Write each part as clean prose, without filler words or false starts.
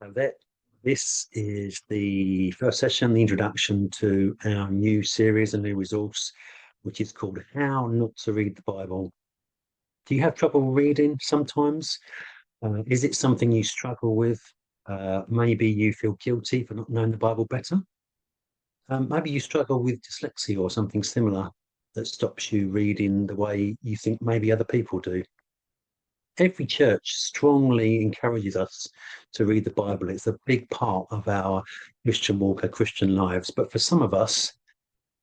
And that this is the first session, the introduction to our new series, a new resource, which is called How Not to Read the Bible. Do you have trouble reading sometimes? Is it something you struggle with? Maybe you feel guilty for not knowing the Bible better. Maybe you struggle with dyslexia or something similar that stops you reading the way you think maybe other people do. Every church strongly encourages us to read the Bible. It's a big part of our Christian walk, our Christian lives. But for some of us,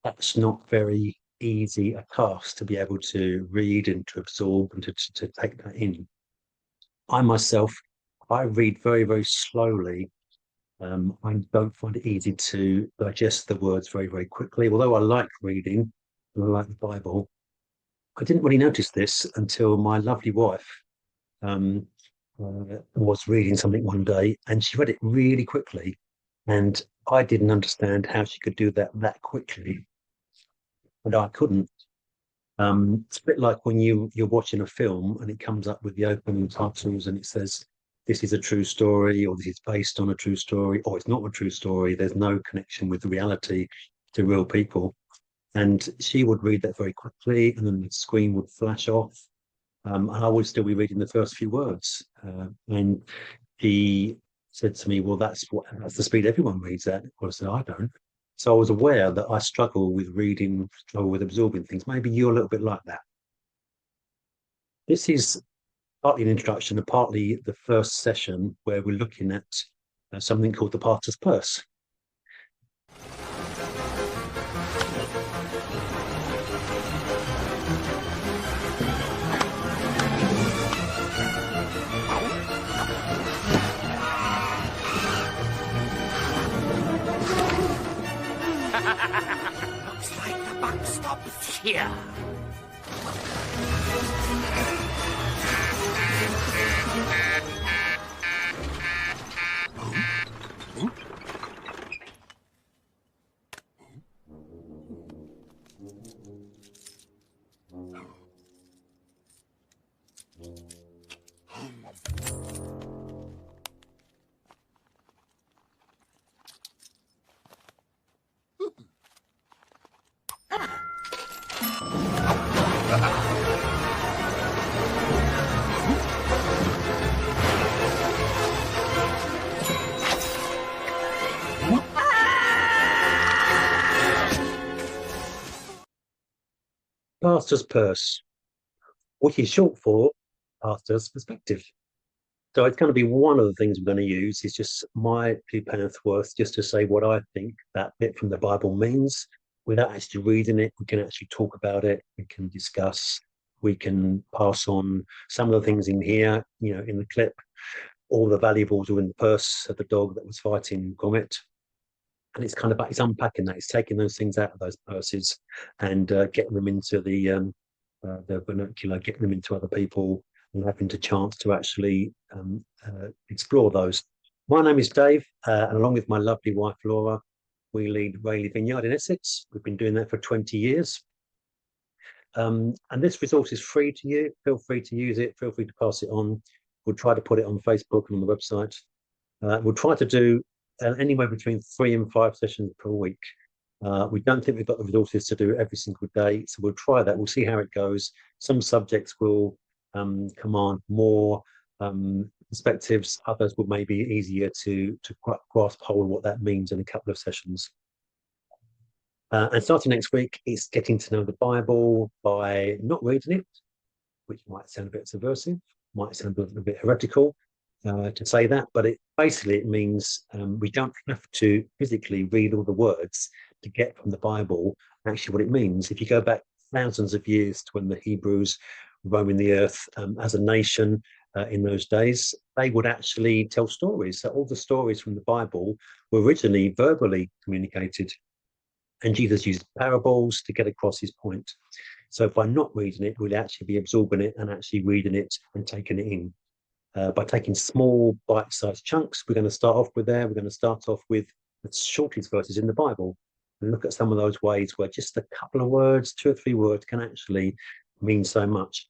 that's not very easy a task to be able to read and to absorb and to take that in. I myself, I read very, very slowly. I don't find it easy to digest the words very, very quickly. Although I like reading and I like the Bible, I didn't really notice this until my lovely wife was reading something one day and she read it really quickly. And I didn't understand how she could do that quickly. And I couldn't. It's a bit like when you're watching a film and it comes up with the opening titles and it says, this is a true story, or this is based on a true story, or it's not a true story. There's no connection with the reality to real people. And she would read that very quickly and then the screen would flash off. And I would still be reading the first few words. And he said to me, well, that's the speed everyone reads at. Well, I said, I don't. So I was aware that I struggle with reading, struggle with absorbing things. Maybe you're a little bit like that. This is partly an introduction and partly the first session where we're looking at something called the Pastor's Purse. Looks like the buck stops here. Pastor's Purse, which is short for Pastor's Perspective. So it's going to be one of the things we're going to use is just my £2 worth, just to say what I think that bit from the Bible means. Without actually reading it, we can actually talk about it, we can discuss, we can pass on some of the things in here, in the clip. All the valuables are in the purse of the dog that was fighting Gromit. And it's kind of it's unpacking that, it's taking those things out of those purses and getting them into the vernacular, getting them into other people and having the chance to actually explore those. My name is Dave, and along with my lovely wife Laura, we lead Rayleigh Vineyard in Essex. We've been doing that for 20 years. And this resource is free to you. Feel free to use it. Feel free to pass it on. We'll try to put it on Facebook and on the website. We'll try to do anywhere between 3 and 5 sessions per week. We don't think we've got the resources to do it every single day, so we'll try that. We'll see how it goes. Some subjects will command more perspectives. Others will maybe easier to grasp hold of what that means in a couple of sessions. And starting next week, it's getting to know the Bible by not reading it, which might sound a bit subversive, might sound a little bit heretical to say that, but it means we don't have to physically read all the words to get from the Bible actually what it means. If you go back thousands of years to when the Hebrews were roaming the earth as a nation in those days, they would actually tell stories. So all the stories from the Bible were originally verbally communicated, and Jesus used parables to get across his point. So by not reading it, we'll actually be absorbing it and actually reading it and taking it in. By taking small bite-sized chunks, we're going to start off with there. We're going to start off with the shortest verses in the Bible and look at some of those ways where just a couple of words, 2 or 3 words, can actually mean so much.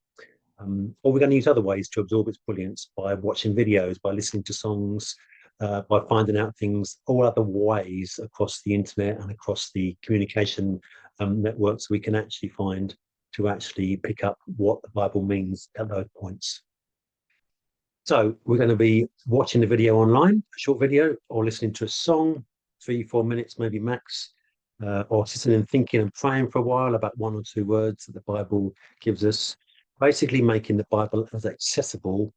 Or we're going to use other ways to absorb its brilliance by watching videos, by listening to songs, by finding out things all other ways across the internet and across the communication networks we can actually find to actually pick up what the Bible means at those points. So we're going to be watching the video online, a short video, or listening to a song, 3-4 minutes, maybe max, or sitting and thinking and praying for a while about 1 or 2 words that the Bible gives us, basically making the Bible as accessible,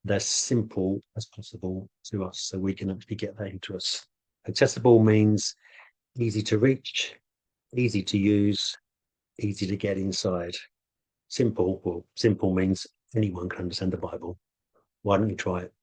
as simple as possible to us so we can actually get that into us. Accessible means easy to reach, easy to use, easy to get inside. Simple, well, simple means anyone can understand the Bible. Why don't you try it?